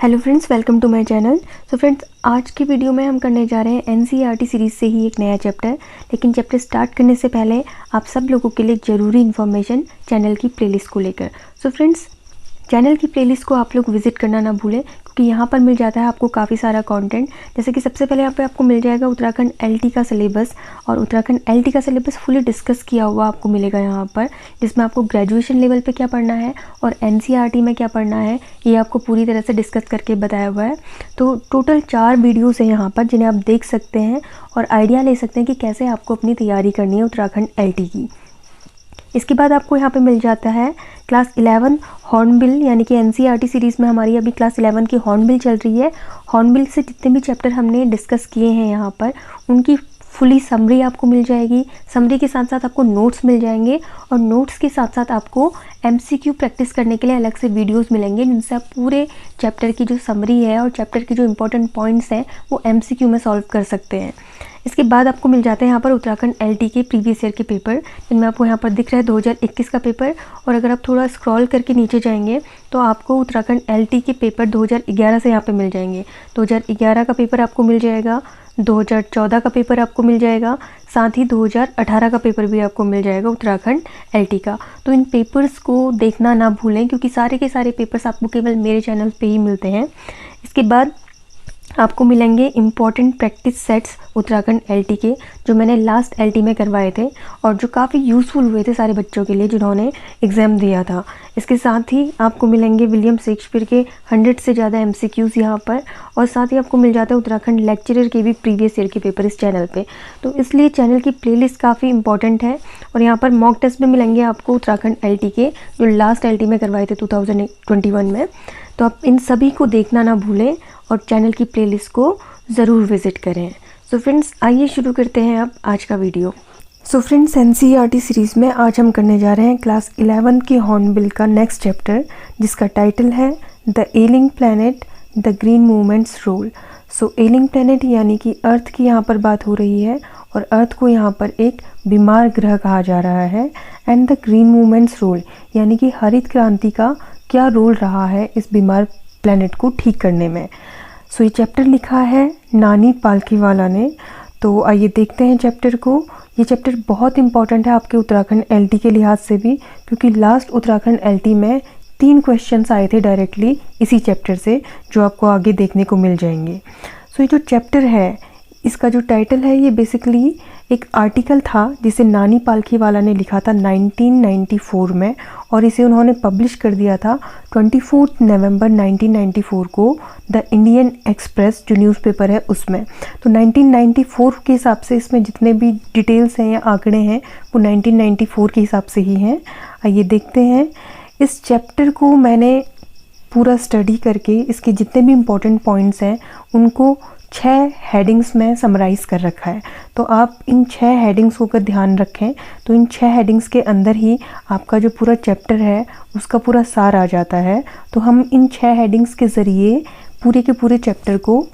Hello friends, welcome to my channel. So friends, आज की video में हम करने जा रहे हैं एनसीईआरटी सीरीज़ से ही एक नया चैप्टर। लेकिन चैप्टर स्टार्ट करने से पहले आप सब लोगों के लिए ज़रूरी इन्फॉर्मेशन चैनल की प्लेलिस्ट को लेकर। सो फ्रेंड्स, चैनल की प्लेलिस्ट को आप लोग विजिट करना ना भूलें, क्योंकि यहाँ पर मिल जाता है आपको काफ़ी सारा कंटेंट। जैसे कि सबसे पहले यहाँ पे आपको मिल जाएगा उत्तराखंड एलटी का सिलेबस, और उत्तराखंड एलटी का सिलेबस फुली डिस्कस किया हुआ आपको मिलेगा यहाँ पर, जिसमें आपको ग्रेजुएशन लेवल पे क्या पढ़ना है और एनसीईआरटी में क्या पढ़ना है ये आपको पूरी तरह से डिस्कस करके बताया हुआ है। तो टोटल 4 वीडियोज़ हैं यहाँ पर जिन्हें आप देख सकते हैं और आइडिया ले सकते हैं कि कैसे आपको अपनी तैयारी करनी है उत्तराखंड एलटी की। इसके बाद आपको यहाँ पे मिल जाता है क्लास 11 हॉर्नबिल, यानी कि एनसीईआरटी सीरीज़ में हमारी अभी क्लास 11 की हॉर्नबिल चल रही है। हॉर्नबिल से जितने भी चैप्टर हमने डिस्कस किए हैं यहाँ पर, उनकी फुली समरी आपको मिल जाएगी। समरी के साथ साथ आपको नोट्स मिल जाएंगे, और नोट्स के साथ साथ आपको एमसीक्यू प्रैक्टिस करने के लिए अलग से वीडियोस मिलेंगे, जिनसे आप पूरे चैप्टर की जो समरी है और चैप्टर के जो इंपॉर्टेंट पॉइंट्स हैं वो एमसीक्यू में सॉल्व कर सकते हैं। इसके बाद आपको मिल जाते हैं यहाँ पर उत्तराखंड एलटी के प्रीवियस ईयर के पेपर, जिनमें आपको यहाँ पर दिख रहा है 2021 का पेपर। और अगर आप थोड़ा स्क्रॉल करके नीचे जाएंगे तो आपको उत्तराखंड एलटी के पेपर 2011 से यहाँ पे मिल जाएंगे। 2011 का पेपर आपको मिल जाएगा, 2014 का पेपर आपको मिल जाएगा, साथ ही 2018 का पेपर भी आपको मिल जाएगा उत्तराखंड एलटी का। तो इन पेपर्स को देखना ना भूलें, क्योंकि सारे के सारे पेपर्स आपको केवल मेरे चैनल पे ही मिलते हैं। इसके बाद आपको मिलेंगे important practice sets Uttarakhand LT के, जो मैंने लास्ट एलटी में करवाए थे और जो काफ़ी यूज़फुल हुए थे सारे बच्चों के लिए जिन्होंने एग्ज़ाम दिया था। इसके साथ ही आपको मिलेंगे विलियम शेक्सपियर के 100 से ज़्यादा एमसीक्यूज़ यहाँ पर, और साथ ही आपको मिल जाता है उत्तराखंड लेक्चरर के भी प्रीवियस ईयर के पेपर इस चैनल पे। तो इसलिए चैनल की प्लेलिस्ट काफ़ी इंपॉर्टेंट है। और यहाँ पर मॉक टेस्ट में मिलेंगे आपको उत्तराखंड एलटी के, जो लास्ट एलटी में करवाए थे 2021 में। तो आप इन सभी को देखना ना भूलें और चैनल की प्लेलिस्ट को ज़रूर विज़िट करें। सो फ्रेंड्स, आइए शुरू करते हैं अब आज का video. So friends, NCERT series में आज हम करने जा रहे हैं क्लास 11 के हॉर्नबिल का नेक्स्ट चैप्टर, जिसका टाइटल है the ailing planet the green movements role. So ailing planet यानी कि अर्थ की यहाँ पर बात हो रही है, और अर्थ को यहाँ पर एक बीमार ग्रह कहा जा रहा है। And the green movements role यानी कि हरित क्रांति का क्या रोल रहा है इस बीमार प्लैनेट को ठीक करने में। सो ये चैप्टर लिखा है नानी पालकीवाला ने। तो आइए देखते हैं चैप्टर को। ये चैप्टर बहुत इंपॉर्टेंट है आपके उत्तराखंड एलटी के लिहाज से भी, क्योंकि लास्ट उत्तराखंड एलटी में 3 क्वेश्चंस आए थे डायरेक्टली इसी चैप्टर से, जो आपको आगे देखने को मिल जाएंगे। सो ये जो चैप्टर है, इसका जो टाइटल है, ये बेसिकली एक आर्टिकल था जिसे नानी पालकीवाला ने लिखा था 1994 में, और इसे उन्होंने पब्लिश कर दिया था 24 नवंबर 1994 को द इंडियन एक्सप्रेस जो न्यूज़पेपर है उसमें। तो 1994 के हिसाब से इसमें जितने भी डिटेल्स हैं या आंकड़े हैं वो 1994 के हिसाब से ही हैं। आइए देखते हैं। इस चैप्टर को मैंने पूरा स्टडी करके इसके जितने भी इम्पोर्टेंट पॉइंट्स हैं उनको 6 हेडिंग्स में समराइज़ कर रखा है। तो आप इन 6 हेडिंग्स को अगर ध्यान रखें तो इन 6 हेडिंग्स के अंदर ही आपका जो पूरा चैप्टर है उसका पूरा सार आ जाता है। तो हम इन 6 हेडिंग्स के ज़रिए पूरे के पूरे चैप्टर को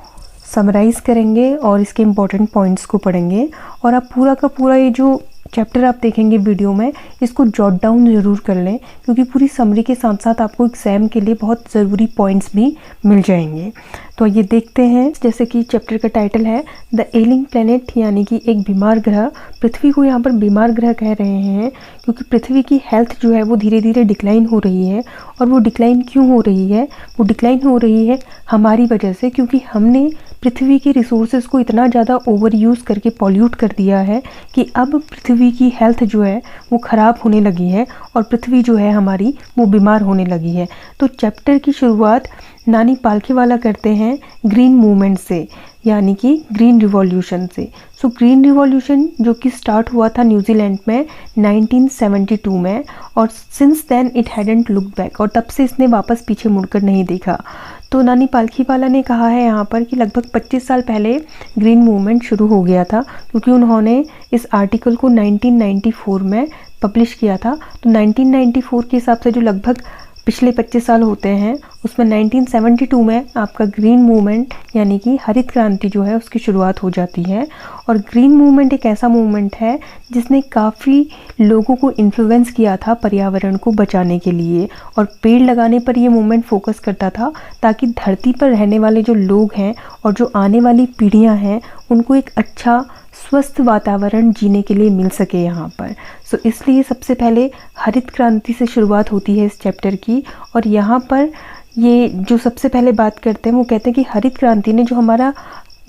समराइज़ करेंगे और इसके इम्पोर्टेंट पॉइंट्स को पढ़ेंगे। और आप पूरा का पूरा ये जो चैप्टर आप देखेंगे वीडियो में, इसको जॉट डाउन ज़रूर कर लें, क्योंकि पूरी समरी के साथ साथ आपको एग्ज़ाम के लिए बहुत ज़रूरी पॉइंट्स भी मिल जाएंगे। तो ये देखते हैं। जैसे कि चैप्टर का टाइटल है द एलिंग प्लैनेट, यानी कि एक बीमार ग्रह। पृथ्वी को यहाँ पर बीमार ग्रह कह रहे हैं क्योंकि पृथ्वी की हेल्थ जो है वो धीरे धीरे डिक्लाइन हो रही है। और वो डिक्लाइन क्यों हो रही है? वो डिक्लाइन हो रही है हमारी वजह से, क्योंकि हमने पृथ्वी के रिसोर्सेज को इतना ज़्यादा ओवर यूज़ करके पॉल्यूट कर दिया है कि अब पृथ्वी की हेल्थ जो है वो ख़राब होने लगी है, और पृथ्वी जो है हमारी वो बीमार होने लगी है। तो चैप्टर की शुरुआत नानी पालकीवाला करते हैं ग्रीन मूवमेंट से, यानी कि ग्रीन रिवॉल्यूशन से। सो ग्रीन रिवॉल्यूशन जो कि स्टार्ट हुआ था न्यूजीलैंड में 1972 में, और since then it hadn't look back, और तब से इसने वापस पीछे मुड़कर नहीं देखा। तो नानी पालकीवाला ने कहा है यहाँ पर कि लगभग 25 साल पहले ग्रीन मूवमेंट शुरू हो गया था, क्योंकि उन्होंने इस आर्टिकल को 1994 में पब्लिश किया था। तो 1994 के हिसाब से जो लगभग पिछले 25 साल होते हैं उसमें 1972 में आपका ग्रीन मूवमेंट यानी कि हरित क्रांति जो है उसकी शुरुआत हो जाती है। और ग्रीन मूवमेंट एक ऐसा मूवमेंट है जिसने काफ़ी लोगों को इन्फ्लुएंस किया था पर्यावरण को बचाने के लिए, और पेड़ लगाने पर ये मूवमेंट फोकस करता था ताकि धरती पर रहने वाले जो लोग हैं और जो आने वाली पीढ़ियां हैं उनको एक अच्छा स्वस्थ वातावरण जीने के लिए मिल सके यहाँ पर। सो इसलिए सबसे पहले हरित क्रांति से शुरुआत होती है इस चैप्टर की। और यहाँ पर ये जो सबसे पहले बात करते हैं वो कहते हैं कि हरित क्रांति ने जो हमारा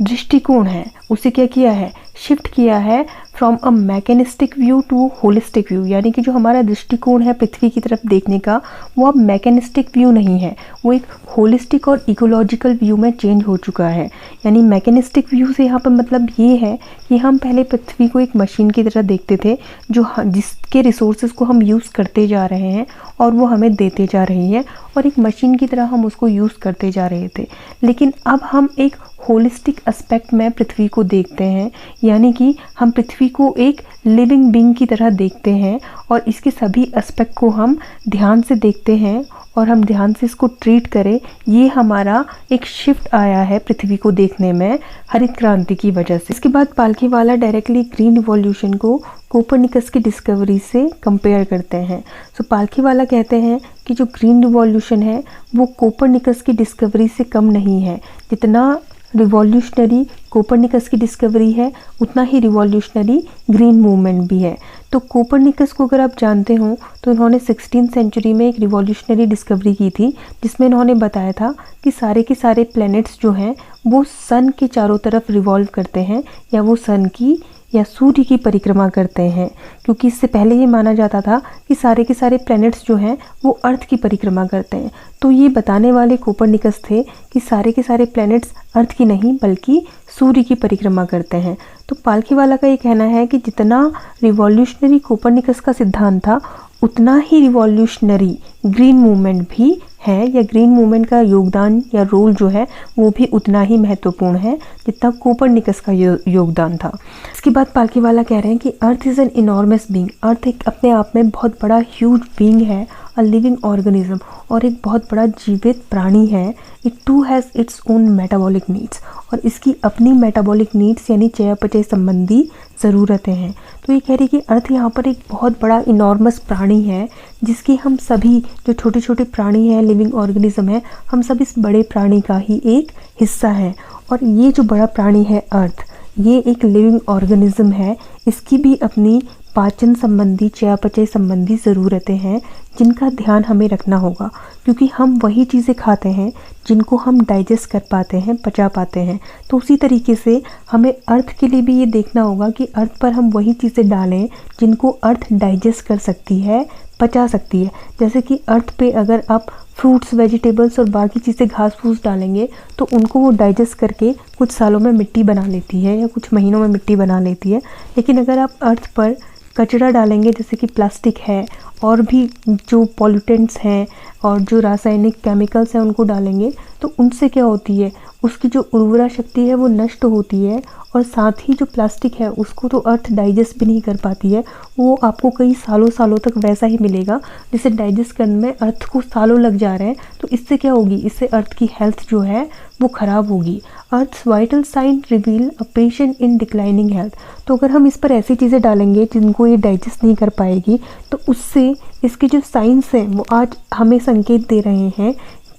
दृष्टिकोण है उसे क्या किया है, शिफ्ट किया है from a mechanistic view to holistic view. यानी कि जो हमारा दृष्टिकोण है पृथ्वी की तरफ देखने का वो अब मैकेनिस्टिक व्यू नहीं है, वो एक होलिस्टिक और इकोलॉजिकल व्यू में चेंज हो चुका है। यानी मैकेनिस्टिक व्यू से यहाँ पर मतलब ये है कि हम पहले पृथ्वी को एक मशीन की तरह देखते थे जो जिसके रिसोर्सेज को हम यूज़ करते जा रहे हैं और वो हमें देते जा रही है, और एक मशीन की तरह हम उसको यूज़ करते जा रहे थे। लेकिन अब हम एक होलिस्टिक एस्पेक्ट में पृथ्वी को देखते हैं, यानी कि हम पृथ्वी को एक लिविंग बीइंग की तरह देखते हैं और इसके सभी एस्पेक्ट को हम ध्यान से देखते हैं और हम ध्यान से इसको ट्रीट करें। ये हमारा एक शिफ्ट आया है पृथ्वी को देखने में हरित क्रांति की वजह से। इसके बाद पालखीवाला डायरेक्टली ग्रीन रिवॉल्यूशन को कोपरनिकस की डिस्कवरी से कंपेयर करते हैं। सो पालखीवाला कहते हैं कि जो ग्रीन रिवॉल्यूशन है वो कोपरनिकस की डिस्कवरी से कम नहीं है। जितना रिवॉल्यूशनरी कोपरनिकस की डिस्कवरी है उतना ही रिवॉल्यूशनरी ग्रीन मूवमेंट भी है। तो कोपरनिकस को अगर आप जानते हो तो उन्होंने 16th सेंचुरी में एक रिवॉल्यूशनरी डिस्कवरी की थी जिसमें इन्होंने बताया था कि सारे के सारे प्लैनेट्स जो हैं वो सन के चारों तरफ रिवॉल्व करते हैं या वो सन की या सूर्य की परिक्रमा करते हैं, क्योंकि इससे पहले ये माना जाता था कि सारे के सारे प्लैनेट्स जो हैं वो अर्थ की परिक्रमा करते हैं। तो ये बताने वाले कोपरनिकस थे कि सारे के सारे प्लैनेट्स अर्थ की नहीं बल्कि सूर्य की परिक्रमा करते हैं। तो पालखीवाला का ये कहना है कि जितना रिवॉल्यूशनरी कोपरनिकस का सिद्धांत था उतना ही रिवॉल्यूशनरी ग्रीन मूवमेंट भी है, या ग्रीन मूवमेंट का योगदान या रोल जो है वो भी उतना ही महत्वपूर्ण है जितना कोपरनिकस का योगदान था। इसके बाद पालखीवाला कह रहे हैं कि earth is an enormous being. Earth एक अपने आप में बहुत बड़ा ह्यूज बीइंग है, अ लिविंग ऑर्गेनिज्म, और एक बहुत बड़ा जीवित प्राणी है। It too has its own metabolic needs, और इसकी अपनी मेटाबॉलिक नीड्स यानी चयापचय संबंधी ज़रूरतें हैं। तो ये कह रही कि अर्थ यहाँ पर एक बहुत बड़ा इनॉर्मस प्राणी है जिसकी हम सभी जो छोटे छोटे प्राणी हैं, लिविंग ऑर्गेनिज्म है, हम सब इस बड़े प्राणी का ही एक हिस्सा हैं। और ये जो बड़ा प्राणी है अर्थ, ये एक लिविंग ऑर्गेनिज्म है, इसकी भी अपनी पाचन संबंधी चयापचय संबंधी ज़रूरतें हैं जिनका ध्यान हमें रखना होगा, क्योंकि हम वही चीज़ें खाते हैं जिनको हम डाइजेस्ट कर पाते हैं, पचा पाते हैं। तो उसी तरीके से हमें अर्थ के लिए भी ये देखना होगा कि अर्थ पर हम वही चीज़ें डालें जिनको अर्थ डाइजेस्ट कर सकती है, पचा सकती है। जैसे कि अर्थ पे अगर आप फ्रूट्स, वेजिटेबल्स और बाकी चीज़ें घास फूस डालेंगे तो उनको वो डाइजेस्ट करके कुछ सालों में मिट्टी बना लेती है या कुछ महीनों में मिट्टी बना लेती है। लेकिन अगर आप अर्थ पर कचरा डालेंगे जैसे कि प्लास्टिक है और भी जो पॉल्यूटेंट्स हैं और जो रासायनिक केमिकल्स हैं उनको डालेंगे तो उनसे क्या होती है, उसकी जो उर्वरा शक्ति है वो नष्ट होती है, और साथ ही जो प्लास्टिक है उसको तो अर्थ डाइजेस्ट भी नहीं कर पाती है, वो आपको कई सालों सालों तक वैसा ही मिलेगा जिसे डाइजेस्ट करने में अर्थ को सालों लग जा रहे हैं। तो इससे क्या होगी, इससे अर्थ की हेल्थ जो है वो ख़राब होगी। Earth's vital sign reveal a patient in declining health. तो अगर हम इस पर ऐसी चीज़ें डालेंगे जिनको ये डाइजेस्ट नहीं कर पाएगी तो उससे इसके जो साइंस हैं वो आज हमें संकेत दे रहे हैं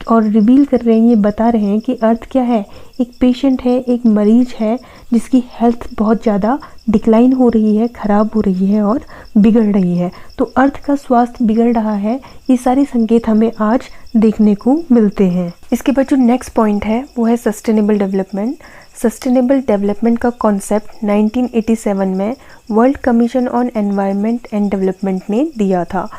और रिवील कर रहे हैं, ये बता रहे हैं कि अर्थ क्या है, एक पेशेंट है, एक मरीज है जिसकी हेल्थ बहुत ज़्यादा डिक्लाइन हो रही है, ख़राब हो रही है और बिगड़ रही है। तो अर्थ का स्वास्थ्य बिगड़ रहा है, ये सारे संकेत हमें आज देखने को मिलते हैं। इसके बाद जो नेक्स्ट पॉइंट है वो है सस्टेनेबल डेवलपमेंट। सस्टेनेबल डेवलपमेंट का कॉन्सेप्ट 1987 में world commission on environment and development ने दिया था।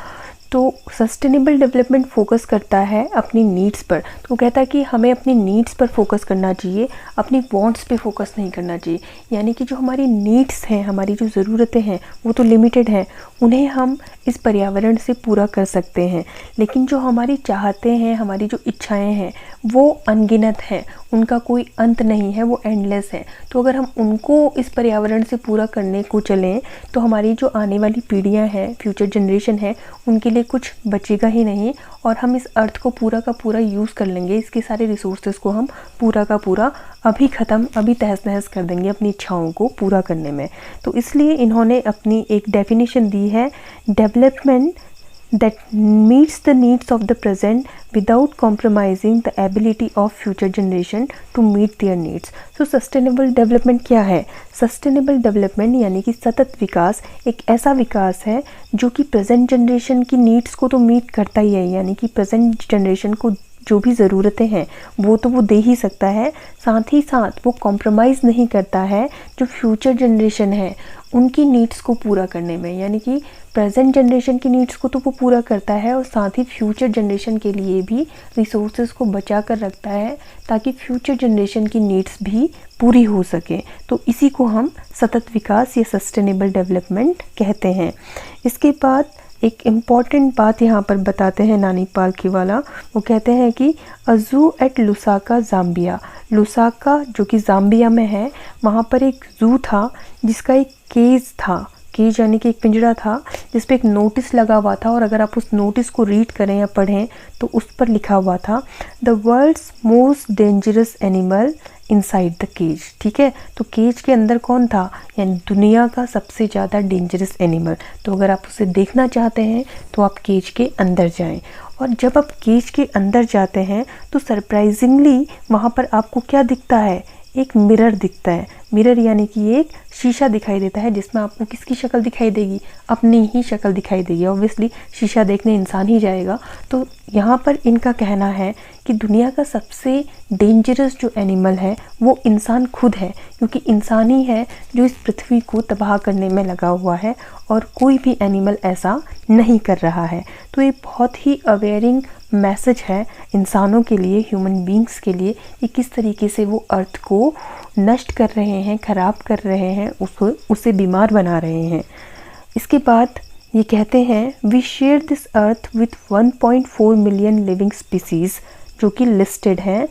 तो सस्टेनेबल डेवलपमेंट फोकस करता है अपनी नीड्स पर। तो वो कहता है कि हमें अपनी नीड्स पर फोकस करना चाहिए, अपनी वांट्स पे फोकस नहीं करना चाहिए। यानी कि जो हमारी नीड्स हैं, हमारी जो ज़रूरतें हैं वो तो लिमिटेड हैं, उन्हें हम इस पर्यावरण से पूरा कर सकते हैं, लेकिन जो हमारी चाहते हैं, हमारी जो इच्छाएं हैं वो अनगिनत हैं, उनका कोई अंत नहीं है, वो एंडलेस है। तो अगर हम उनको इस पर्यावरण से पूरा करने को चलें तो हमारी जो आने वाली पीढ़ियां हैं, फ्यूचर जनरेशन है, उनके लिए कुछ बचेगा ही नहीं और हम इस अर्थ को पूरा का पूरा यूज़ कर लेंगे। इसके सारे रिसोर्सेज को हम पूरा का पूरा अभी तहस नहस कर देंगे अपनी इच्छाओं को पूरा करने में। तो इसलिए इन्होंने अपनी एक डेफिनेशन दी है, development that meets the needs of the present without compromising the ability of future generation to meet their needs. So sustainable development क्या है? Sustainable development यानी कि सतत विकास एक ऐसा विकास है जो कि प्रेजेंट जनरेशन की नीड्स को तो मीट करता ही है, यानी कि प्रेजेंट जनरेशन को जो भी ज़रूरतें हैं वो तो वो दे ही सकता है, साथ ही साथ वो कॉम्प्रोमाइज़ नहीं करता है जो फ्यूचर जनरेशन है उनकी नीड्स को पूरा करने में। यानी कि प्रेजेंट जनरेशन की नीड्स को तो वो पूरा करता है और साथ ही फ्यूचर जनरेशन के लिए भी रिसोर्सेज को बचा कर रखता है ताकि फ्यूचर जनरेशन की नीड्स भी पूरी हो सके। तो इसी को हम सतत विकास या सस्टेनेबल डेवलपमेंट कहते हैं। इसके बाद एक इम्पॉर्टेंट बात यहाँ पर बताते हैं नानी पालखीवाला, वो कहते हैं कि a zoo at Lusaka Zambia. Lusaka जो कि ज़ाम्बिया में है, वहाँ पर एक ज़ू था जिसका एक केज था, केज यानी कि एक पिंजरा था जिस पे एक नोटिस लगा हुआ था और अगर आप उस नोटिस को रीड करें या पढ़ें तो उस पर लिखा हुआ था the world's most dangerous animal inside the cage. ठीक है, तो केज के अंदर कौन था, यानी दुनिया का सबसे ज़्यादा डेंजरस एनिमल। तो अगर आप उसे देखना चाहते हैं तो आप केज के अंदर जाएं और जब आप केज के अंदर जाते हैं तो सरप्राइजिंगली वहाँ पर आपको क्या दिखता है, एक मिरर दिखता है। मिरर यानी कि एक शीशा दिखाई देता है जिसमें आपको किसकी शक्ल दिखाई देगी, अपनी ही शक्ल दिखाई देगी। ऑब्वियसली शीशा देखने इंसान ही जाएगा। तो यहाँ पर इनका कहना है कि दुनिया का सबसे डेंजरस जो एनिमल है वो इंसान खुद है, क्योंकि इंसान ही है जो इस पृथ्वी को तबाह करने में लगा हुआ है और कोई भी एनिमल ऐसा नहीं कर रहा है। तो ये बहुत ही अवेयरिंग मैसेज है इंसानों के लिए, ह्यूमन बींग्स के लिए, कि किस तरीके से वो अर्थ को नष्ट कर रहे हैं, ख़राब कर रहे हैं, उसे बीमार बना रहे हैं। इसके बाद ये कहते हैं we share this earth with 1.4 million living species जो कि लिस्टेड हैं,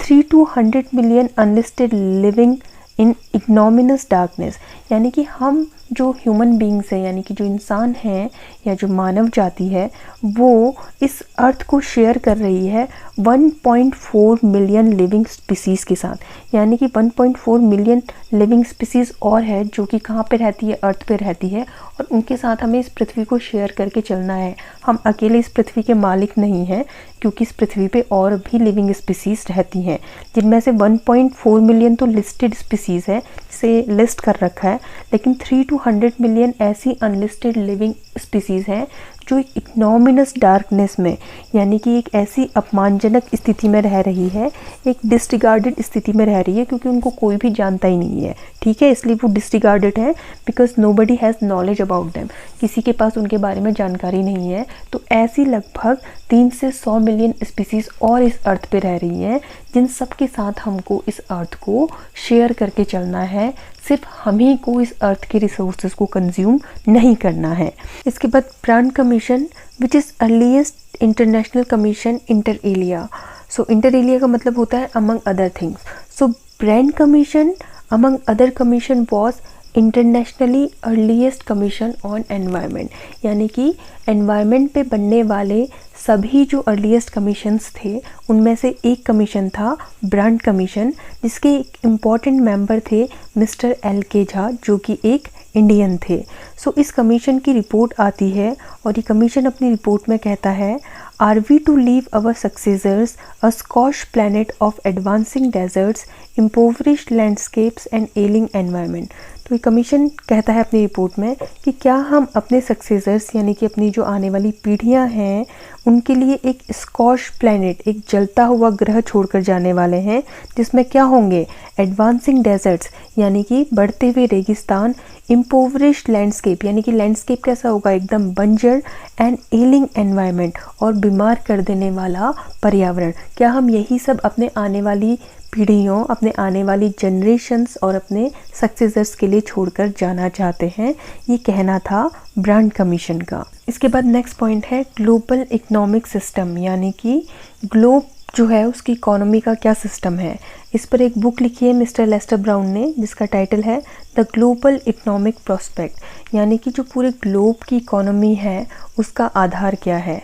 3 to 100 million unlisted living in ignominious darkness. यानी कि हम जो ह्यूमन बींग्स हैं, यानी कि जो इंसान हैं या जो मानव जाति है, वो इस अर्थ को शेयर कर रही है 1.4 मिलियन लिविंग स्पीसीज़ के साथ। यानी कि 1.4 मिलियन लिविंग स्पीसीज़ और है जो कि कहाँ पे रहती है, अर्थ पे रहती है, और उनके साथ हमें इस पृथ्वी को शेयर करके चलना है। हम अकेले इस पृथ्वी के मालिक नहीं हैं, क्योंकि इस पृथ्वी पे और भी लिविंग स्पीसीज़ रहती हैं, जिनमें से 1.4 मिलियन तो लिस्टेड स्पीसीज़ है, से लिस्ट कर रखा है, लेकिन 3 to 100 मिलियन ऐसी अनलिस्टेड लिविंग स्पीसीज़ हैं जो एक इग्नोमिनस डार्कनेस में, यानी कि एक ऐसी अपमानजनक स्थिति में रह रही है, एक डिसरिगार्डेड स्थिति में रह रही है, क्योंकि उनको कोई भी जानता ही नहीं है। ठीक है, इसलिए वो डिसरिगार्डेड है because nobody has knowledge about them, किसी के पास उनके बारे में जानकारी नहीं है। तो ऐसी लगभग 3 से 100 मिलियन स्पीसीज़ और इस अर्थ पे रह रही हैं, जिन सब के साथ हमको इस अर्थ को शेयर करके चलना है। सिर्फ हम ही को इस अर्थ के रिसोर्सेज को कंज्यूम नहीं करना है। इसके बाद Brundtland commission which is earliest international commission inter alia. सो इंटर एलिया का मतलब होता है अमंग अदर थिंग्स। सो Brundtland commission among other commission was internationally earliest commission on environment. यानी कि एनवायरनमेंट पे बनने वाले सभी जो अर्लीस्ट कमीशंस थे उनमें से एक कमीशन था ब्रांड कमीशन, जिसके एक इम्पॉर्टेंट मेंबर थे मिस्टर एल.के. झा, जो कि एक इंडियन थे। सो इस कमीशन की रिपोर्ट आती है और ये कमीशन अपनी रिपोर्ट में कहता है, are we to leave our successors a scorched planet of advancing deserts, impoverished landscapes and ailing environment. तो ये कमीशन कहता है अपनी रिपोर्ट में कि क्या हम अपने सक्सेसर्स यानी कि अपनी जो आने वाली पीढ़ियां हैं उनके लिए एक स्कॉश प्लैनेट, एक जलता हुआ ग्रह छोड़कर जाने वाले हैं, जिसमें क्या होंगे, एडवांसिंग डेजर्ट्स यानी कि बढ़ते हुए रेगिस्तान, इम्पोवरिश्ड लैंडस्केप यानी कि लैंडस्केप कैसा होगा, एकदम बंजर, एंड एलिंग एनवायरनमेंट और बीमार कर देने वाला पर्यावरण। क्या हम यही सब अपने आने वाली पीढ़ियों, अपने आने वाली जनरेशन्स और अपने सक्सेसर्स के लिए छोड़कर जाना चाहते हैं? ये कहना था ब्रांड कमीशन का। इसके बाद नेक्स्ट पॉइंट है ग्लोबल इकोनॉमिक सिस्टम, यानी कि ग्लोब जो है उसकी इकोनॉमी का क्या सिस्टम है। इस पर एक बुक लिखी है मिस्टर लेस्टर ब्राउन ने, जिसका टाइटल है द ग्लोबल इकोनॉमिक प्रोस्पेक्ट, यानी कि जो पूरे ग्लोब की इकोनॉमी है उसका आधार क्या है।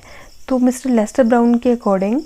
तो मिस्टर लेस्टर ब्राउन के अकॉर्डिंग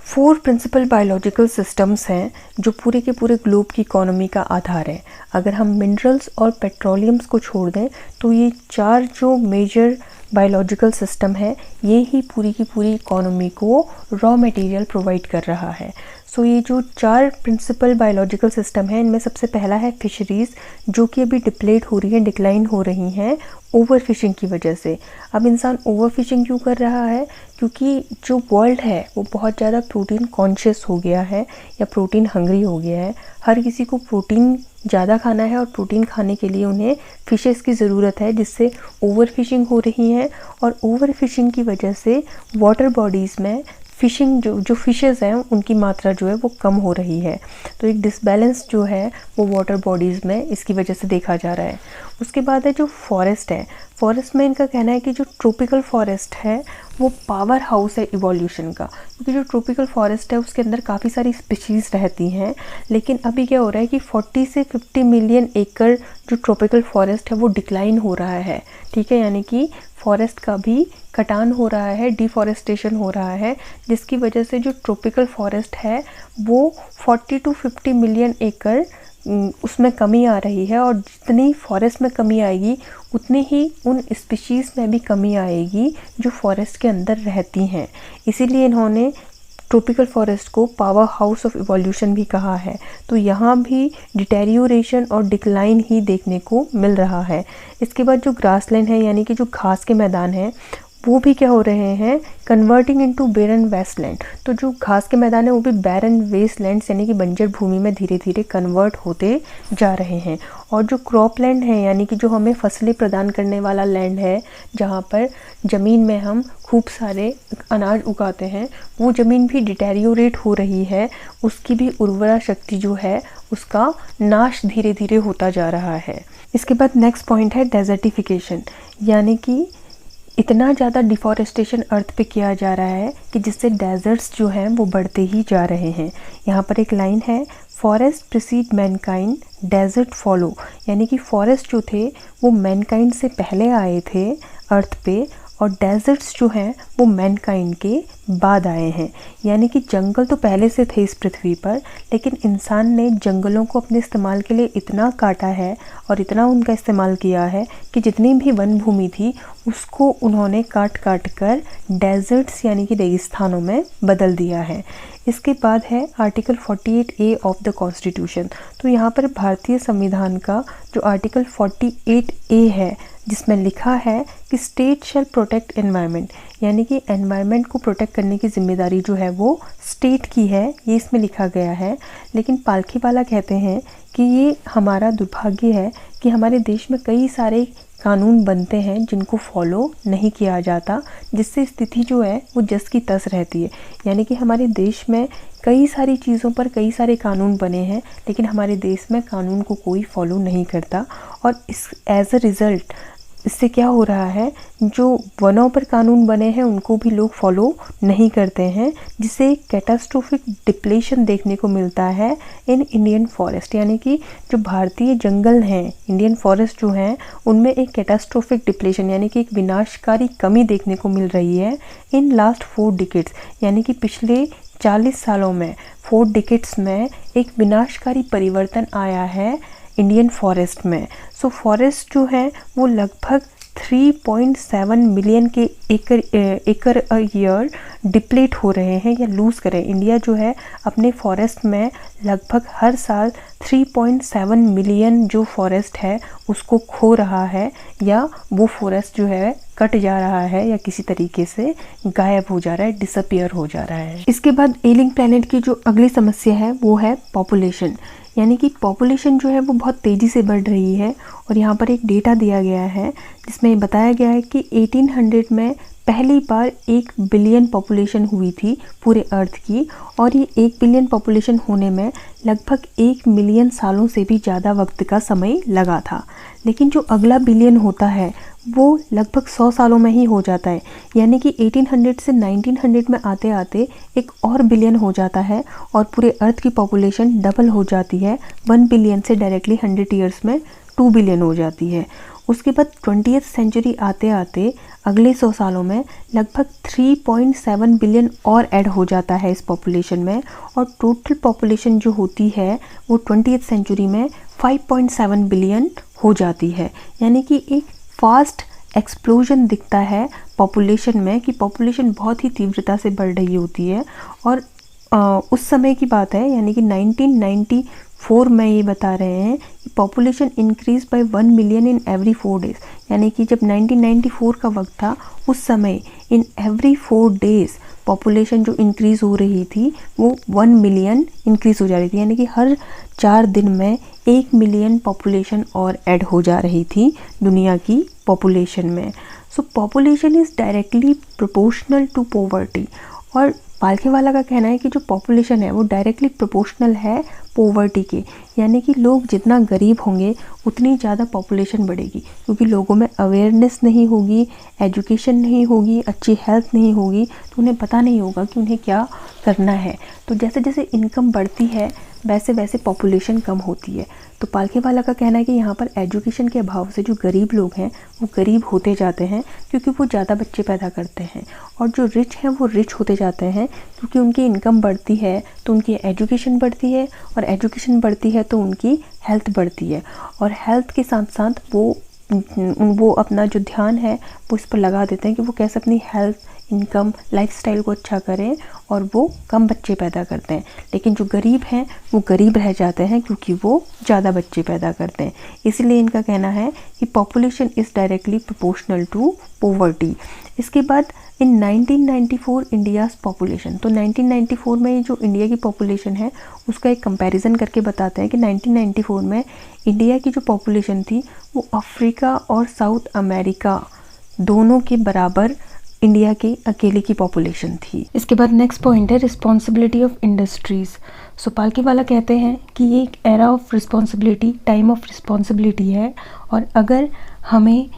4 प्रिंसिपल बायोलॉजिकल सिस्टम्स हैं जो पूरे के पूरे ग्लोब की इकोनॉमी का आधार है। अगर हम मिनरल्स और पेट्रोलियम्स को छोड़ दें तो ये 4 जो मेजर बायोलॉजिकल सिस्टम है ये ही पूरी की पूरी इकोनॉमी को रॉ मटेरियल प्रोवाइड कर रहा है। सो ये जो 4 प्रिंसिपल बायोलॉजिकल सिस्टम है इनमें सबसे पहला है फिशरीज़, जो कि अभी डिप्लेट हो रही है, डिक्लाइन हो रही हैं ओवर फिशिंग की वजह से। अब इंसान ओवर फिशिंग क्यों कर रहा है? क्योंकि जो वर्ल्ड है वो बहुत ज़्यादा प्रोटीन कॉन्शियस हो गया है या प्रोटीन हंग्री हो गया है। हर किसी को प्रोटीन ज़्यादा खाना है और प्रोटीन खाने के लिए उन्हें फ़िशेस की ज़रूरत है, जिससे ओवर फिशिंग हो रही है। और ओवर फिशिंग की वजह से वाटर बॉडीज़ में फ़िशिंग जो फ़िशेज़ हैं उनकी मात्रा जो है वो कम हो रही है। तो एक डिसबैलेंस जो है वो वाटर बॉडीज़ में इसकी वजह से देखा जा रहा है। उसके बाद है जो फॉरेस्ट है, फॉरेस्ट में इनका कहना है कि जो ट्रॉपिकल फॉरेस्ट है वो पावर हाउस है इवोल्यूशन का, क्योंकि जो ट्रॉपिकल फॉरेस्ट है उसके अंदर काफ़ी सारी स्पीशीज़ रहती हैं। लेकिन अभी क्या हो रहा है कि 40 से 50 मिलियन एकड़ जो ट्रॉपिकल फॉरेस्ट है वो डिक्लाइन हो रहा है, ठीक है, यानी कि फॉरेस्ट का भी कटान हो रहा है, डिफॉरेस्टेशन हो रहा है, जिसकी वजह से जो ट्रॉपिकल फॉरेस्ट है वो 40 टू 50 मिलियन एकड़ उसमें कमी आ रही है। और जितनी फॉरेस्ट में कमी आएगी उतनी ही उन स्पीशीज़ में भी कमी आएगी जो फॉरेस्ट के अंदर रहती हैं। इसीलिए इन्होंने ट्रॉपिकल फॉरेस्ट को पावर हाउस ऑफ इवोल्यूशन भी कहा है। तो यहाँ भी डिटेरियोरेशन और डिक्लाइन ही देखने को मिल रहा है। इसके बाद जो ग्रासलैंड है, यानी कि जो घास के मैदान हैं, वो भी क्या हो रहे हैं, कन्वर्टिंग इनटू बैरन वेस्टलैंड। तो जो घास के मैदान है वो भी बैरन वेस्टलैंड्स यानी कि बंजर भूमि में धीरे धीरे कन्वर्ट होते जा रहे हैं। और जो क्रॉप लैंड है, यानी कि जो हमें फसलें प्रदान करने वाला लैंड है, जहाँ पर ज़मीन में हम खूब सारे अनाज उगाते हैं, वो ज़मीन भी डिटेरियोरेट हो रही है। उसकी भी उर्वरा शक्ति जो है उसका नाश धीरे धीरे होता जा रहा है। इसके बाद नेक्स्ट पॉइंट है डेजर्टिफिकेशन, यानी कि इतना ज़्यादा डिफॉरेस्टेशन अर्थ पे किया जा रहा है कि जिससे डेजर्ट्स जो हैं वो बढ़ते ही जा रहे हैं। यहाँ पर एक लाइन है, forest precede mankind desert follow, यानी कि फॉरेस्ट जो थे वो मैनकाइंड से पहले आए थे अर्थ पे और डेजर्ट्स जो हैं वो मैनकाइंड के बाद आए हैं। यानी कि जंगल तो पहले से थे इस पृथ्वी पर, लेकिन इंसान ने जंगलों को अपने इस्तेमाल के लिए इतना काटा है और इतना उनका इस्तेमाल किया है कि जितनी भी वन भूमि थी उसको उन्होंने काट काट कर डेजर्ट्स यानी कि रेगिस्तानों में बदल दिया है। इसके बाद है article 48A of the constitution. तो यहाँ पर भारतीय संविधान का जो आर्टिकल 48A है जिसमें लिखा है कि स्टेट शैल प्रोटेक्ट एनवायरनमेंट, यानी कि एनवायरनमेंट को प्रोटेक्ट करने की जिम्मेदारी जो है वो स्टेट की है, ये इसमें लिखा गया है। लेकिन पालखीवाला कहते हैं कि ये हमारा दुर्भाग्य है कि हमारे देश में कई सारे कानून बनते हैं जिनको फॉलो नहीं किया जाता, जिससे स्थिति जो है वो जस की तस रहती है। यानी कि हमारे देश में कई सारी चीज़ों पर कई सारे कानून बने हैं, लेकिन हमारे देश में कानून को कोई फॉलो नहीं करता। और इस एज अ रिज़ल्ट इससे क्या हो रहा है, जो वनों पर कानून बने हैं उनको भी लोग फॉलो नहीं करते हैं, जिससे एक कैटास्ट्रोफिक डिप्लेशन देखने को मिलता है इन इंडियन फॉरेस्ट। यानी कि जो भारतीय जंगल हैं, इंडियन फॉरेस्ट जो हैं, उनमें एक कैटास्ट्रोफिक डिप्लेशन यानी कि एक विनाशकारी कमी देखने को मिल रही है इन लास्ट 4 डिकेड्स। यानी कि पिछले 40 सालों में 4 डिकेड्स में एक विनाशकारी परिवर्तन आया है इंडियन फॉरेस्ट में। सो फॉरेस्ट जो है वो लगभग 3.7 मिलियन के एकड़ अ ईयर डिप्लेट हो रहे हैं या लूज़ करें। इंडिया जो है अपने फॉरेस्ट में लगभग हर साल 3.7 मिलियन जो फॉरेस्ट है उसको खो रहा है, या वो फॉरेस्ट जो है कट जा रहा है या किसी तरीके से गायब हो जा रहा है, डिसअपियर हो जा रहा है। इसके बाद एलिंग प्लैनेट की जो अगली समस्या है वो है पॉपुलेशन, यानी कि पॉपुलेशन जो है वो बहुत तेज़ी से बढ़ रही है। और यहाँ पर एक डेटा दिया गया है जिसमें बताया गया है कि 1800 में पहली बार 1 बिलियन पॉपुलेशन हुई थी पूरे अर्थ की, और ये 1 बिलियन पॉपुलेशन होने में लगभग 1 मिलियन सालों से भी ज़्यादा वक्त का समय लगा था। लेकिन जो अगला बिलियन होता है वो लगभग 100 सालों में ही हो जाता है, यानी कि 1800 से 1900 में आते आते एक और बिलियन हो जाता है और पूरे अर्थ की पॉपुलेशन डबल हो जाती है। 1 बिलियन से डायरेक्टली 100 ईयर्स में 2 बिलियन हो जाती है। उसके बाद 20th सेंचुरी आते आते अगले 100 सालों में लगभग 3.7 बिलियन और ऐड हो जाता है इस पॉपुलेशन में, और टोटल पॉपुलेशन जो होती है वो 20th सेंचुरी में 5.7 बिलियन हो जाती है। यानी कि एक फास्ट एक्सप्लोजन दिखता है पॉपुलेशन में कि पॉपुलेशन बहुत ही तीव्रता से बढ़ रही होती है। और उस समय की बात है, यानी कि 1994 में ये बता रहे हैं कि population increase by 1 million in every 4 days. यानी कि जब 1994 का वक्त था उस समय इन एवरी 4 डेज़ पॉपुलेशन जो इंक्रीज़ हो रही थी वो 1 मिलियन इंक्रीज़ हो जा रही थी, यानी कि हर 4 दिन में 1 मिलियन पॉपुलेशन और ऐड हो जा रही थी दुनिया की पॉपुलेशन में। सो population is directly proportional to poverty. और पालखेवाला का कहना है कि जो पॉपुलेशन है वो डायरेक्टली प्रोपोर्शनल है पॉवर्टी के, यानी कि लोग जितना गरीब होंगे उतनी ज़्यादा पॉपुलेशन बढ़ेगी, क्योंकि लोगों में अवेयरनेस नहीं होगी, एजुकेशन नहीं होगी, अच्छी हेल्थ नहीं होगी, तो उन्हें पता नहीं होगा कि उन्हें क्या करना है। तो जैसे जैसे इनकम बढ़ती है वैसे वैसे पॉपुलेशन कम होती है। तो पालखेवाला का कहना है कि यहाँ पर एजुकेशन के अभाव से जो गरीब लोग हैं वो गरीब होते जाते हैं, क्योंकि वो ज़्यादा बच्चे पैदा करते हैं, और जो रिच हैं वो रिच होते जाते हैं क्योंकि उनकी इनकम बढ़ती है तो उनकी एजुकेशन बढ़ती है, और एजुकेशन बढ़ती है तो उनकी हेल्थ बढ़ती है, और हेल्थ के साथ साथ वो अपना जो ध्यान है वो इस पर लगा देते हैं कि वो कैसे अपनी हेल्थ, इनकम, लाइफस्टाइल को अच्छा करें, और वो कम बच्चे पैदा करते हैं। लेकिन जो गरीब हैं वो गरीब रह जाते हैं क्योंकि वो ज़्यादा बच्चे पैदा करते हैं। इसलिए इनका कहना है कि population is directly proportional to poverty. इसके बाद इन 1994 इंडियाज़ पॉपुलेशन, तो 1994 में जो इंडिया की पॉपुलेशन है उसका एक कंपैरिजन करके बताते हैं कि 1994 में इंडिया की जो पॉपुलेशन थी वो अफ्रीका और साउथ अमेरिका दोनों के बराबर इंडिया की अकेले की पॉपुलेशन थी। इसके बाद नेक्स्ट पॉइंट है रिस्पॉन्सिबिलिटी ऑफ इंडस्ट्रीज़। सो पालखेवाला कहते हैं कि ये एक era of responsibility, time of responsibility है, और अगर हमें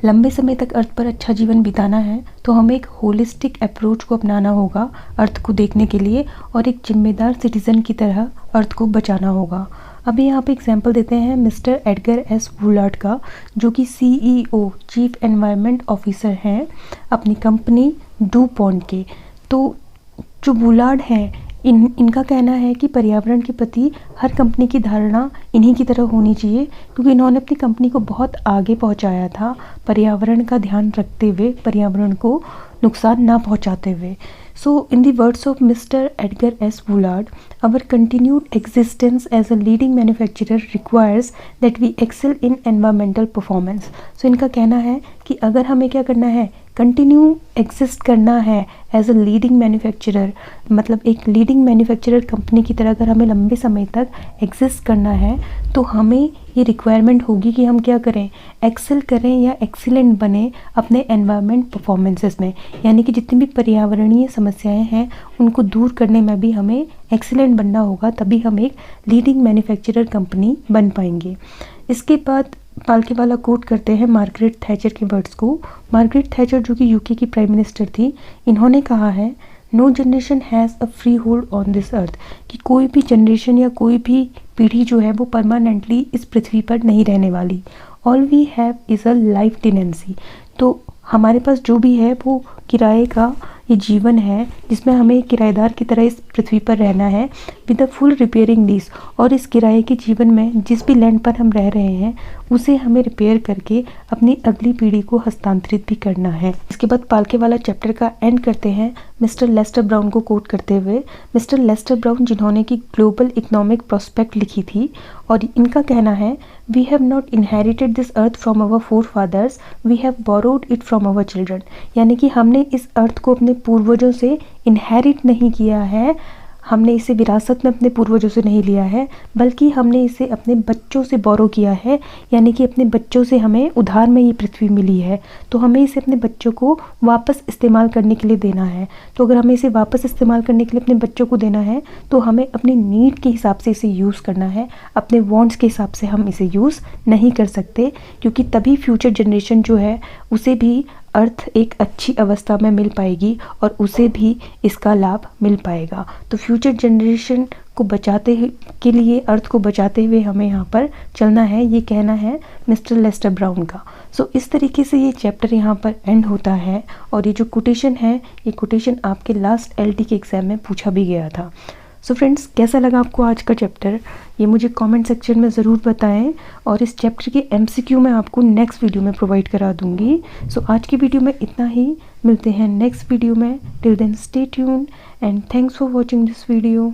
लंबे समय तक अर्थ पर अच्छा जीवन बिताना है तो हमें एक होलिस्टिक अप्रोच को अपनाना होगा अर्थ को देखने के लिए, और एक जिम्मेदार सिटीज़न की तरह अर्थ को बचाना होगा। अभी यहाँ पे एग्जांपल देते हैं मिस्टर एडगर एस वुलार्ड का, जो कि CEO चीफ एनवायरनमेंट ऑफिसर हैं अपनी कंपनी डूपॉन्ट के। तो जो वुलार्ड हैं इनका कहना है कि पर्यावरण के प्रति हर कंपनी की धारणा इन्हीं की तरह होनी चाहिए, क्योंकि इन्होंने अपनी कंपनी को बहुत आगे पहुंचाया था पर्यावरण का ध्यान रखते हुए, पर्यावरण को नुकसान ना पहुंचाते हुए। So, in the words of Mr. Edgar S. Woolard, our continued existence as a leading manufacturer requires that we excel in environmental performance. So, इनका कहना है कि अगर हमें क्या करना है, कंटिन्यू एग्जिस्ट करना है एज अ लीडिंग मैन्युफैक्चरर, मतलब एक लीडिंग मैन्युफैक्चरर कंपनी की तरह अगर हमें लंबे समय तक एग्जिस्ट करना है तो हमें ये रिक्वायरमेंट होगी कि हम क्या करें, एक्सेल करें या एक्सीलेंट बने अपने एनवायरनमेंट परफॉर्मेंसेस में। यानी कि जितनी भी पर्यावरणीय समस्याएं हैं उनको दूर करने में भी हमें एक्सीलेंट बनना होगा, तभी हम एक लीडिंग मैन्युफैक्चरर कंपनी बन पाएंगे। इसके बाद पालखेवाला कोट करते हैं मार्गरेट थैचर के वर्ड्स को। मार्गरेट थैचर जो कि यूके की प्राइम मिनिस्टर थी, इन्होंने कहा है no generation has a freehold on this earth, कि कोई भी जनरेशन या कोई भी पीढ़ी जो है वो परमानेंटली इस पृथ्वी पर नहीं रहने वाली। All we have is a life tenancy, तो हमारे पास जो भी है वो किराए का ये जीवन है जिसमें हमें किराएदार की तरह इस पृथ्वी पर रहना है with a full repairing lease. और इस किराए के जीवन में जिस भी लैंड पर हम रह रहे हैं उसे हमें रिपेयर करके अपनी अगली पीढ़ी को हस्तांतरित भी करना है। इसके बाद पालखेवाला चैप्टर का एंड करते हैं मिस्टर लेस्टर ब्राउन को कोट करते हुए। मिस्टर लेस्टर ब्राउन जिन्होंने कि ग्लोबल इकोनॉमिक प्रोस्पेक्ट लिखी थी, और इनका कहना है we have not inherited this earth from our forefathers, we have borrowed it from our children. यानी कि हमने इस अर्थ को अपने पूर्वजों से इनहेरिट नहीं किया है, हमने इसे विरासत में अपने पूर्वजों से नहीं लिया है, बल्कि हमने इसे अपने बच्चों से बोरो किया है, यानी कि अपने बच्चों से हमें उधार में ये पृथ्वी मिली है। तो हमें इसे अपने बच्चों को वापस इस्तेमाल करने के लिए देना है। तो अगर हमें इसे वापस इस्तेमाल करने के लिए अपने बच्चों को देना है तो हमें अपनी नीड के हिसाब से इसे यूज़ करना है, अपने वांट्स के हिसाब से हम इसे यूज़ नहीं कर सकते, क्योंकि तभी फ्यूचर जनरेशन जो है उसे भी अर्थ एक अच्छी अवस्था में मिल पाएगी और उसे भी इसका लाभ मिल पाएगा। तो फ्यूचर जनरेशन को बचाते के लिए, अर्थ को बचाते हुए हमें यहाँ पर चलना है, ये कहना है मिस्टर लेस्टर ब्राउन का। सो इस तरीके से ये चैप्टर यहाँ पर एंड होता है। और ये जो कोटेशन है, ये कोटेशन आपके लास्ट LT के एग्ज़ाम में पूछा भी गया था। सो फ्रेंड्स, कैसा लगा आपको आज का चैप्टर, ये मुझे कमेंट सेक्शन में ज़रूर बताएं। और इस चैप्टर के MCQ मैं आपको नेक्स्ट वीडियो में प्रोवाइड करा दूंगी। सो आज की वीडियो में इतना ही, मिलते हैं नेक्स्ट वीडियो में। Till then stay tuned and thanks for watching this video.